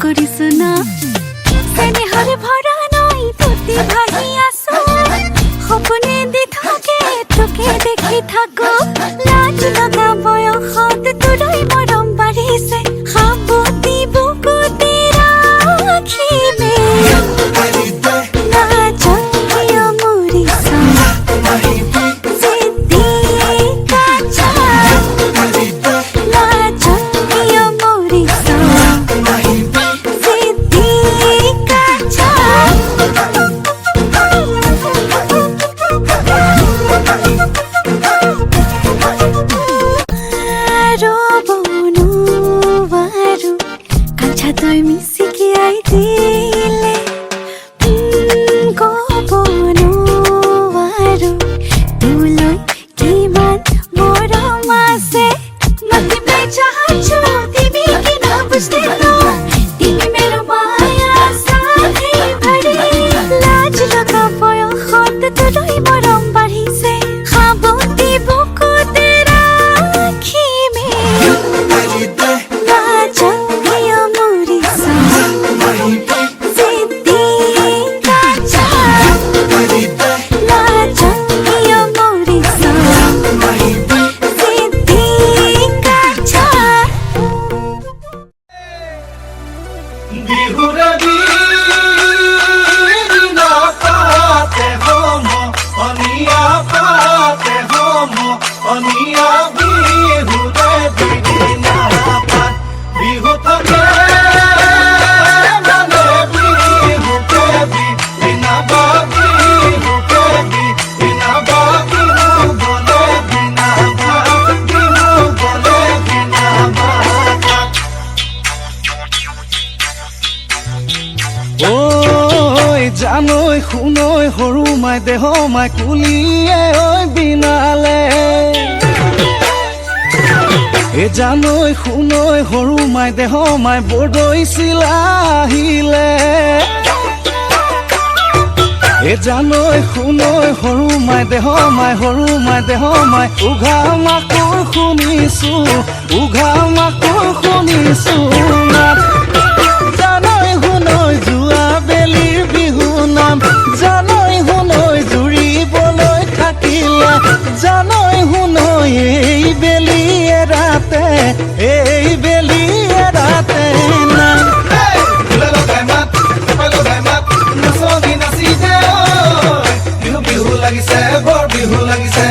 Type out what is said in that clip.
কৰিছো না চেনেহৰে ভৰা নৈ তুতি ভাহি আছো সপোনে দি থাকে তোকে দেখি থাকো লাজ লগা বয়সত তোৰই মৰম বাঢ়িছে সাৱতি বুকুতে ৰাখিমে না জানিয়া মৰিছা তই মিছিকি আই দিলে ক'ব নোৱাৰো তোলৈ কিমান মৰম আছে মাতিবে চাহাছো দিবি কি না বুঝতে তো দিবি মেৰো মায়া সাথে ভৰে লাজ লগা বয়সত তোৰই মৰম বাঢ়িছে সাৱতি বুকুতে ৰাখিমে জানৈ শুনৈ সৰু মাই দেহ মাই কুলিয়ে ঐ বিনালে জানৈ শুনৈ সৰু মাই দেহ মাই বৰদৈ চিলা আহিলে জানৈ শুনৈ সৰু মাই দেহ মাই সৰু মাই দেহ মাই উঘা মাকৰ শুনিছো উঘা মাকৰ শুনিছো জানৈ শুনৈ যোৱা বেলিৰ বিহু নাম জানৈ শুনৈ জুৰিবলৈ থাকিলে জানৈ শুনৈ এই বেলি এৰাতে নাম বিহু লাগিছে বৰ বিহু লাগিছে